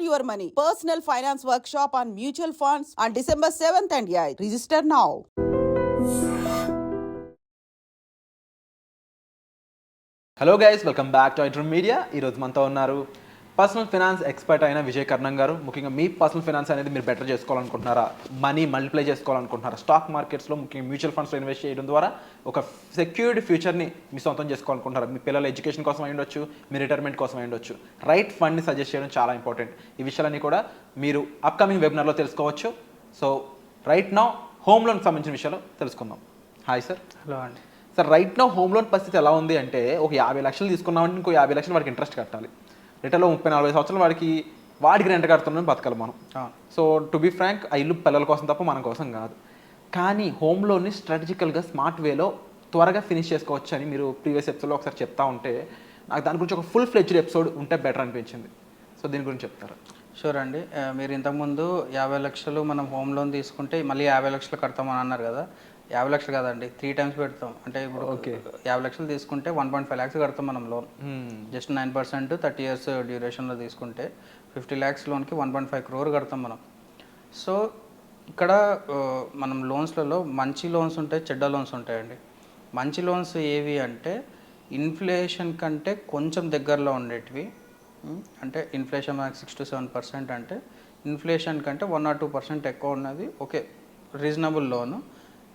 your money. Personal finance workshop on mutual funds on December 7th and 8th. Register now. Hello guys, welcome back to iDream media. ఈరోజు మనతో ఉన్నారు personal finance expert అయిన విజయ్ కర్ణం గారు. ముఖ్యంగా మీ personal finance అనేది మీరు better చేసుకోవాలనుకుంటున్నారా, money multiply చేసుకోవాలనుకుంటున్నారా, stock మార్కెట్స్లో ముఖ్యంగా మ్యూచువల్ ఫండ్స్లో ఇన్వెస్ట్ చేయడం ద్వారా ఒక సెక్యూర్డ్ ఫ్యూచర్ని మీ సొంతం చేసుకోవాలనుకుంటున్నారా, మీ పిల్లల ఎడ్యుకేషన్ కోసం అయి ఉండొచ్చు, మీ రిటైర్మెంట్ కోసం అయి ఉండొచ్చు. రైట్ ఫండ్ని సజెస్ట్ చేయడం చాలా ఇంపార్టెంట్. ఈ విషయాలన్నీ కూడా మీరు అప్కమింగ్ వెబినార్లో తెలుసుకోవచ్చు. సో రైట్ నౌ హోమ్ లోన్కి సంబంధించిన విషయాలు తెలుసుకుందాం. Hi sir. హలో అండి. Sir, right now home loan పరిస్థితి ఎలా ఉంది అంటే, ఒక 50 లక్షలు తీసుకున్నామంటే ఇంకో 50 లక్షలు వాడికి ఇంట్రెస్ట్ కట్టాలి. రిటర్న్లో 30-40 సంవత్సరాలు వాడికి రెంట్ కడుతున్నాం బతకాలి మనం. సో టు బీ ఫ్రాంక్, ఆ ఇల్లు పిల్లల కోసం తప్ప మన కోసం కాదు. కానీ హోమ్ లోన్ని స్ట్రాటజికల్గా స్మార్ట్ వేలో త్వరగా ఫినిష్ చేసుకోవచ్చు అని మీరు ప్రీవియస్ ఎపిసోడ్లో ఒకసారి చెప్తా ఉంటే నాకు దాని గురించి ఒక ఫుల్ ఫ్లెడ్జ్డ్ ఎపిసోడ్ ఉంటే బెటర్ అనిపించింది. సో దీని గురించి చెప్తారా? షూర్ అండి. మీరు ఇంతకుముందు 50 లక్షలు మనం హోమ్ లోన్ తీసుకుంటే మళ్ళీ 50 లక్షలు కడతామని అన్నారు కదా. 50 లక్షలు కాదండి, 3 times పెడతాం. అంటే ఇప్పుడు 50 లక్షలు తీసుకుంటే 1.5 lakhs కడతాం మనం లోన్. జస్ట్ 9% 30 years డ్యూరేషన్లో తీసుకుంటే 50 lakhs లోన్కి 1.5 crore కడతాం మనం. సో ఇక్కడ మనం లోన్స్లలో మంచి లోన్స్ ఉంటాయి, చెడ్డ లోన్స్ ఉంటాయండి. మంచి లోన్స్ ఏవి అంటే ఇన్ఫ్లేషన్ కంటే కొంచెం దగ్గరలో ఉండేటివి. అంటే ఇన్ఫ్లేషన్ మనకి 6 to 7% అంటే ఇన్ఫ్లేషన్ కంటే 1 or 2% ఎక్కువ ఉన్నది ఓకే, రీజనబుల్ లోను.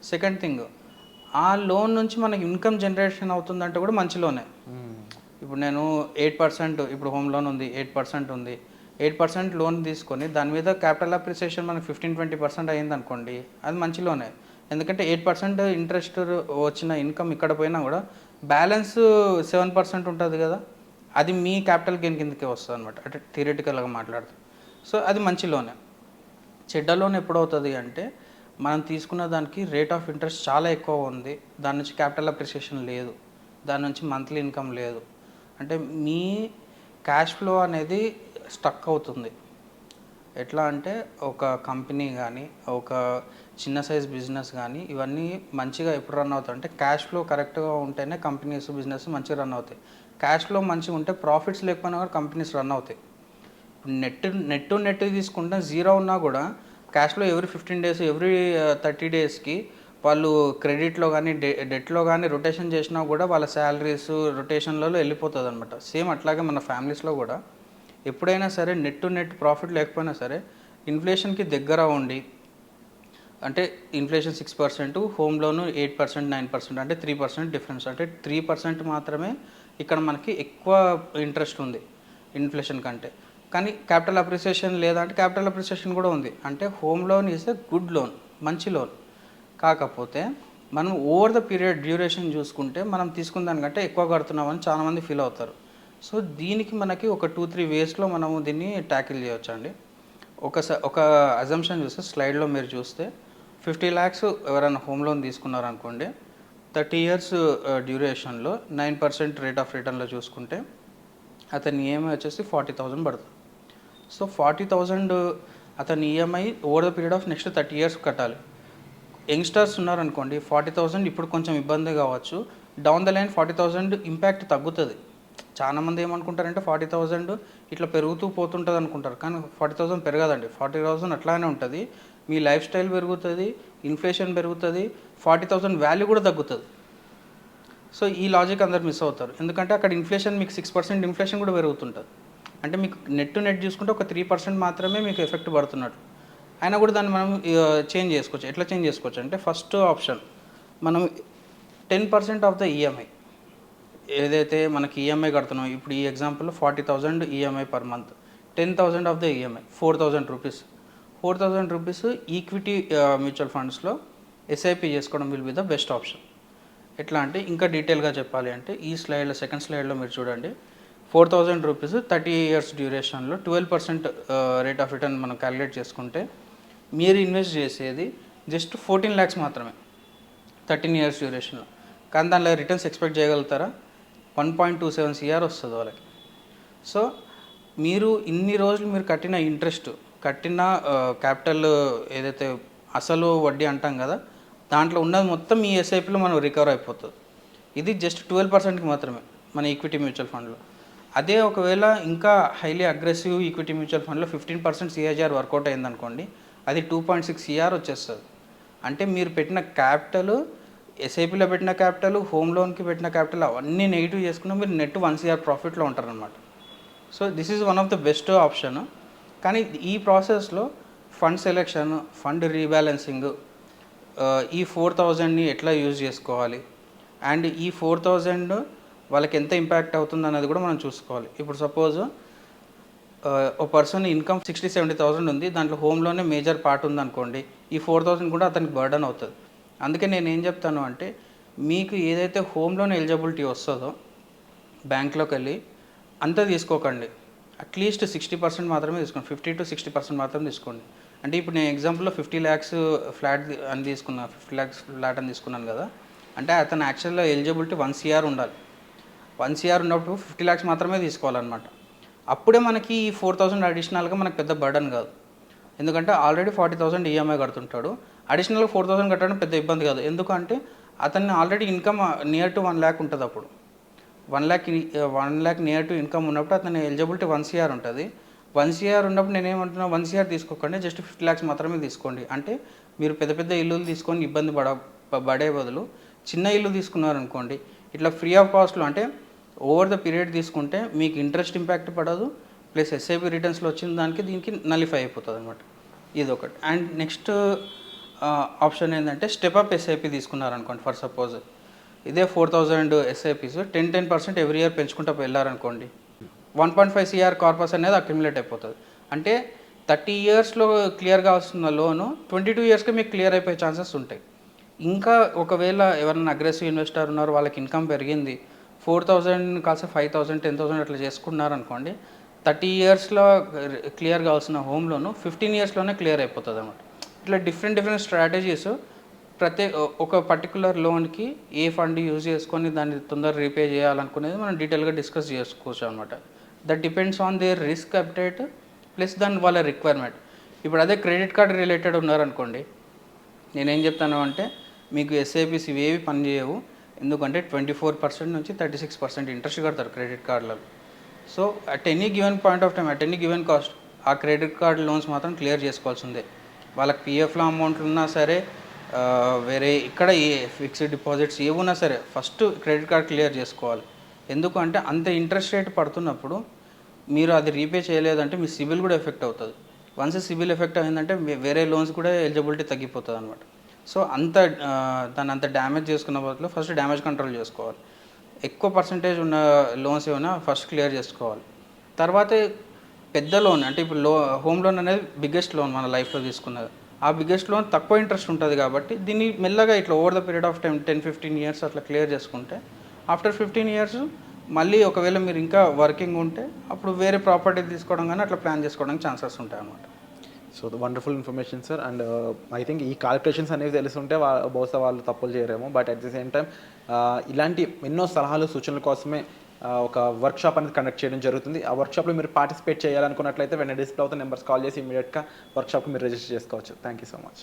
సెకండ్ థింగ్, ఆ లోన్ నుంచి మనకి ఇన్కమ్ జనరేషన్ అవుతుందంటే కూడా మంచి లోనే. ఇప్పుడు నేను 8%, ఇప్పుడు హోమ్ లోన్ ఉంది 8% ఉంది, 8% లోన్ తీసుకొని దాని మీద క్యాపిటల్ అప్రిసియేషన్ మనకి 15-20% అయ్యింది అనుకోండి, అది మంచి లోనే. ఎందుకంటే 8% ఇంట్రెస్ట్ వచ్చిన ఇన్కమ్ ఇక్కడ పోయినా కూడా బ్యాలెన్స్ 7% ఉంటుంది కదా, అది మీ క్యాపిటల్ గెయిన్ కిందకే వస్తుంది అనమాట. అంటే థియరిటికల్గా మాట్లాడుతుంది. సో అది మంచి లోనే. చెడ్డ లోన్ ఎప్పుడవుతుంది అంటే మనం తీసుకున్న దానికి రేట్ ఆఫ్ ఇంట్రెస్ట్ చాలా ఎక్కువ ఉంది, దాని నుంచి క్యాపిటల్ అప్రిసియేషన్ లేదు, దాని నుంచి మంత్లీ ఇన్కమ్ లేదు. అంటే మీ క్యాష్ ఫ్లో అనేది స్టక్ అవుతుంది. ఎట్లా అంటే ఒక కంపెనీ కానీ ఒక చిన్న సైజ్ బిజినెస్ కానీ ఇవన్నీ మంచిగా ఎప్పుడు రన్ అవుతాయి అంటే క్యాష్ ఫ్లో కరెక్ట్గా ఉంటేనే కంపెనీస్ బిజినెస్ మంచిగా రన్ అవుతాయి. క్యాష్ ఫ్లో మంచిగా ఉంటే ప్రాఫిట్స్ లేకపోయినా కూడా కంపెనీస్ రన్ అవుతాయి. నెట్ తీసుకుంటే జీరో ఉన్నా కూడా క్యాష్లో ఎవ్రీ 15 days ఎవ్రీ 30 daysకి వాళ్ళు క్రెడిట్లో కానీ డెట్లో కానీ రొటేషన్ చేసినా కూడా వాళ్ళ శాలరీస్ రొటేషన్లలో వెళ్ళిపోతుంది అనమాట. సేమ్ అట్లాగే మన ఫ్యామిలీస్లో కూడా ఎప్పుడైనా సరే నెట్ ప్రాఫిట్ లేకపోయినా సరే ఇన్ఫ్లేషన్కి దగ్గర ఉండి, అంటే ఇన్ఫ్లేషన్ 6%, హోమ్ లోను 8%, 9% అంటే 3% డిఫరెన్స్. అంటే 3% మాత్రమే ఇక్కడ మనకి ఎక్కువ ఇంట్రెస్ట్ ఉంది ఇన్ఫ్లేషన్ కంటే. కానీ క్యాపిటల్ అప్రిసియేషన్ లేదా అంటే క్యాపిటల్ అప్రిసియేషన్ కూడా ఉంది. అంటే home loan is a good loan, మంచి లోన్. కాకపోతే మనం ఓవర్ ద పీరియడ్ డ్యూరేషన్ చూసుకుంటే మనం తీసుకున్న దానికంటే ఎక్కువ కడుతున్నామని చాలామంది ఫీల్ అవుతారు. సో దీనికి మనకి ఒక 2-3 waysలో మనము దీన్ని ట్యాకిల్ చేయవచ్చు అండి. ఒక అజంప్షన్ చూస్తే స్లైడ్లో మీరు చూస్తే 50 lakhs ఎవరైనా హోమ్ లోన్ తీసుకున్నారనుకోండి, 30 years డ్యూరేషన్లో 9% రేట్ ఆఫ్ రిటర్న్లో చూసుకుంటే అతని ఈఎంఐ వచ్చేసి 40,000 పడుతుంది. సో 40,000 అతని EMI over the period of next 30 years కట్టాలి. యంగ్స్టర్స్ ఉన్నారనుకోండి, 40,000 ఇప్పుడు కొంచెం ఇబ్బంది కావచ్చు, డౌన్ ద లైన్ 40,000 ఇంపాక్ట్ తగ్గుతుంది. చాలామంది ఏమనుకుంటారంటే 40,000 ఇట్లా పెరుగుతూ పోతుంటుంది అనుకుంటారు, కానీ 40,000 పెరగదండి. 40,000 అట్లానే ఉంటుంది. మీ లైఫ్ స్టైల్ పెరుగుతుంది, ఇన్ఫ్లేషన్ పెరుగుతుంది, 40,000 వాల్యూ కూడా తగ్గుతుంది. సో ఈ లాజిక్ అందరు మిస్ అవుతారు. ఎందుకంటే అక్కడ ఇన్ఫ్లేషన్ మీకు 6% ఇన్ఫ్లేషన్ కూడా పెరుగుతుంటుంది. అంటే మీకు నెట్ చూసుకుంటే ఒక 3% మాత్రమే మీకు ఎఫెక్ట్ పడుతున్నట్టు. అయినా కూడా దాన్ని మనం చేంజ్ చేసుకోవచ్చు. ఎట్లా చేంజ్ చేసుకోవచ్చు అంటే, ఫస్ట్ ఆప్షన్ మనం 10% ఆఫ్ ద ఈఎంఐ ఏదైతే మనకి ఈఎంఐ కడుతున్నాం, ఇప్పుడు ఈ ఎగ్జాంపుల్లో 40,000 EMI per month, 10,000 of the EMI 4,000 rupees. 4,000 rupees equity mutual ఫండ్స్లో ఎస్ఐపి చేసుకోవడం will be the best option. ఎట్లా అంటే ఇంకా డీటెయిల్గా చెప్పాలి అంటే ఈ స్లైడ్లో సెకండ్ స్లైడ్లో మీరు చూడండి, 4,000 rupees 30 years డ్యూరేషన్లో 12% rate of return మనం క్యాలిక్యులేట్ చేసుకుంటే మీరు ఇన్వెస్ట్ చేసేది జస్ట్ 14 lakhs మాత్రమే 13 years డ్యూరేషన్లో. కానీ దానిలో రిటర్న్స్ ఎక్స్పెక్ట్ చేయగలుగుతారా? 1.27 CR వస్తుంది వాళ్ళకి. సో మీరు ఇన్ని రోజులు మీరు కట్టిన ఇంట్రెస్ట్, కట్టిన క్యాపిటల్ ఏదైతే అసలు వడ్డీ అంటాం కదా, దాంట్లో ఉన్నది మొత్తం ఈ ఎస్ఐపిలో మనం రికవర్ అయిపోతుంది. ఇది జస్ట్ 12%కి మాత్రమే మన ఈక్విటీ మ్యూచువల్ ఫండ్లో. అదే ఒకవేళ ఇంకా హైలీ అగ్రెసివ్ ఈక్విటీ మ్యూచువల్ ఫండ్లో 15% సిఏజీఆర్ వర్కౌట్ అయిందనుకోండి, అది 2.6 సిఆర్ వచ్చేస్తుంది. అంటే మీరు పెట్టిన క్యాపిటల్, ఎస్ఐపిలో పెట్టిన క్యాపిటల్, హోమ్ లోన్కి పెట్టిన క్యాపిటల్ అవన్నీ నెగిటివ్ చేసుకున్నా మీరు నెట్ 1 సిఆర్ ప్రాఫిట్లో ఉంటారనమాట. So this is one of the best option. కానీ ఈ ప్రాసెస్లో ఫండ్ సెలెక్షన్, ఫండ్ రీబ్యాలెన్సింగ్, ఈ 4,000ని ఎట్లా యూజ్ చేసుకోవాలి అండ్ ఈ 4,000 వాళ్ళకి ఎంత ఇంపాక్ట్ అవుతుంది అన్నది కూడా మనం చూసుకోవాలి. ఇప్పుడు సపోజ్ ఒక పర్సన్ ఇన్కమ్ 60-70,000 ఉంది, దాంట్లో హోమ్లోనే మేజర్ పార్ట్ ఉందనుకోండి, ఈ 4,000 కూడా అతనికి బర్డన్ అవుతుంది. అందుకే నేను ఏం చెప్తాను అంటే, మీకు ఏదైతే హోమ్ లోన్ ఎలిజిబిలిటీ వస్తుందో బ్యాంక్లోకి వెళ్ళి అంతా తీసుకోకండి, అట్లీస్ట్ 60% మాత్రమే తీసుకోండి, 50 to 60% మాత్రమే తీసుకోండి. అంటే ఇప్పుడు నేను ఎగ్జాంపుల్లో 50 lakhs ఫ్లాట్ అని తీసుకున్నాను, 50 lakhs ఫ్లాట్ అని తీసుకున్నాను కదా, అంటే అతను యాక్చువల్గా ఎలిజిబిలిటీ 1 సిఆర్ ఉండాలి. 1 సిఆర్ ఉన్నప్పుడు 50 lakhs మాత్రమే తీసుకోవాలన్నమాట. అప్పుడే మనకి ఈ 4,000 అడిషనల్గా మనకు పెద్ద బర్డన్ కాదు. ఎందుకంటే ఆల్రెడీ 40,000 ఈఎంఐ కడుతుంటాడు, అడిషనల్గా 4,000 కట్టడం పెద్ద ఇబ్బంది కాదు. ఎందుకంటే అతన్ని already income near to 1 lakh ఉంటుంది. అప్పుడు 1 lakh నియర్ టు ఇన్కమ్ ఉన్నప్పుడు అతని ఎలిజిబిలిటీ 1 సిఆర్ ఉంటుంది. 1 సిఆర్ ఉన్నప్పుడు నేనేమంటున్నా, 1 సిఆర్ తీసుకోకండి, జస్ట్ 50 lakhs మాత్రమే తీసుకోండి. అంటే మీరు పెద్ద పెద్ద ఇల్లులు తీసుకొని ఇబ్బంది పడే బదులు చిన్న ఇల్లు తీసుకున్నారనుకోండి, ఇట్లా ఫ్రీ ఆఫ్ కాస్ట్లో, అంటే ఓవర్ ద పీరియడ్ తీసుకుంటే మీకు ఇంట్రెస్ట్ ఇంపాక్ట్ పడదు, ప్లస్ ఎస్ఐపి రిటర్న్స్లో వచ్చిన దానికి దీనికి నలిఫై అయిపోతుంది అనమాట. ఇది ఒకటి. అండ్ నెక్స్ట్ ఆప్షన్ ఏంటంటే స్టెప్ అప్ ఎస్ఐపి తీసుకున్నారనుకోండి. ఫర్ సపోజ్ ఇదే 4,000 ఎస్ఐపిస్ 10% ఎవ్రీ ఇయర్ పెంచుకుంటూ వెళ్ళారనుకోండి, 1.5 సిఆర్ కార్పస్ అనేది అక్యుములేట్ అయిపోతుంది. అంటే 30 yearsలో క్లియర్ కావాల్సిన లోను 22 yearsకి మీకు క్లియర్ అయిపోయే ఛాన్సెస్ ఉంటాయి. ఇంకా ఒకవేళ ఎవరైనా అగ్రెసివ్ ఇన్వెస్టర్ ఉన్నారు, వాళ్ళకి ఇన్కమ్ పెరిగింది, 4,000 కాస్త 5,000, 10,000 అట్లా చేసుకున్నారనుకోండి, 30 yearsలో క్లియర్ కావాల్సిన హోమ్ లోను 15 yearsలోనే క్లియర్ అయిపోతుంది అనమాట. ఇట్లా డిఫరెంట్ స్ట్రాటజీస్ ఒక పర్టికులర్ లోన్కి ఏ ఫండ్ యూజ్ చేసుకొని దాన్ని తొందరగా రీపే చేయాలనుకునేది మనం డీటెయిల్గా డిస్కస్ చేసుకోవచ్చు అనమాట. That depends on their risk update plus దాని వాళ్ళ రిక్వైర్మెంట్. ఇప్పుడు అదే క్రెడిట్ కార్డ్ రిలేటెడ్ ఉన్నారనుకోండి, నేనేం చెప్తాను అంటే, మీకు ఎస్ఐపిస్ ఇవేవి పనిచేయవు. ఎందుకంటే 24% నుంచి 36% ఇంట్రెస్ట్ కడతారు క్రెడిట్ కార్డులలో. So at any given point of time, at any given cost, ఆ క్రెడిట్ కార్డ్ లోన్స్ మాత్రం క్లియర్ చేసుకోవాల్సిందే. వాళ్ళకి పిఎఫ్లో అమౌంట్లు ఉన్నా సరే, వేరే ఇక్కడ ఏ ఫిక్స్డ్ డిపాజిట్స్ ఏమున్నా సరే, ఫస్ట్ క్రెడిట్ కార్డ్ క్లియర్ చేసుకోవాలి. ఎందుకంటే అంత ఇంట్రెస్ట్ రేట్ పడుతున్నప్పుడు మీరు అది రీపే చేయలేదంటే మీ సిబిల్ కూడా ఎఫెక్ట్ అవుతుంది. వన్స్ సిబిల్ ఎఫెక్ట్ అయిందంటే వేరే లోన్స్ కూడా ఎలిజిబిలిటీ తగ్గిపోతుంది అనమాట. సో దాన్ని అంత డ్యామేజ్ చేసుకున్న బదులు ఫస్ట్ డ్యామేజ్ కంట్రోల్ చేసుకోవాలి. ఎక్కువ పర్సంటేజ్ ఉన్న లోన్స్ ఏమైనా ఫస్ట్ క్లియర్ చేసుకోవాలి. తర్వాత పెద్ద లోన్, అంటే ఇప్పుడు హోమ్ లోన్ అనేది బిగ్గెస్ట్ లోన్ మన లైఫ్లో తీసుకున్నది. ఆ బిగ్గెస్ట్ లోన్ తక్కువ ఇంట్రెస్ట్ ఉంటుంది కాబట్టి దీన్ని మెల్లగా ఇట్లా over the period of time 10-15 years అట్లా క్లియర్ చేసుకుంటే, ఆఫ్టర్ 15 years మళ్ళీ ఒకవేళ మీరు ఇంకా వర్కింగ్ ఉంటే అప్పుడు వేరే ప్రాపర్టీ తీసుకోవడం కానీ అట్లా ప్లాన్ చేసుకోవడానికి ఛాన్సెస్ ఉంటాయి అన్నమాట. So wonderful information sir. And I think ఈ కాలిక్యులేషన్స్ అనేవి తెలుస్తుంటే బహుశా వాళ్ళు తప్పులు చేయరేమో. But at the same time ఇలాంటి ఎన్నో సలహాలు సూచనల కోసమే ఒక వర్క్షాప్ అనేది కండక్ట్ చేయడం జరుగుతుంది. ఆ వర్క్షాప్లో మీరు పార్టిసిపేట్ చేయాలనుకున్నట్లయితే వెంటనే డిస్ప్లే అవుతున్న నెంబర్స్ కాల్ చేసి ఇమీడియట్గా వర్క్షాప్కి మీరు రిజిస్టర్ చేసుకోవచ్చు. Thank you so much.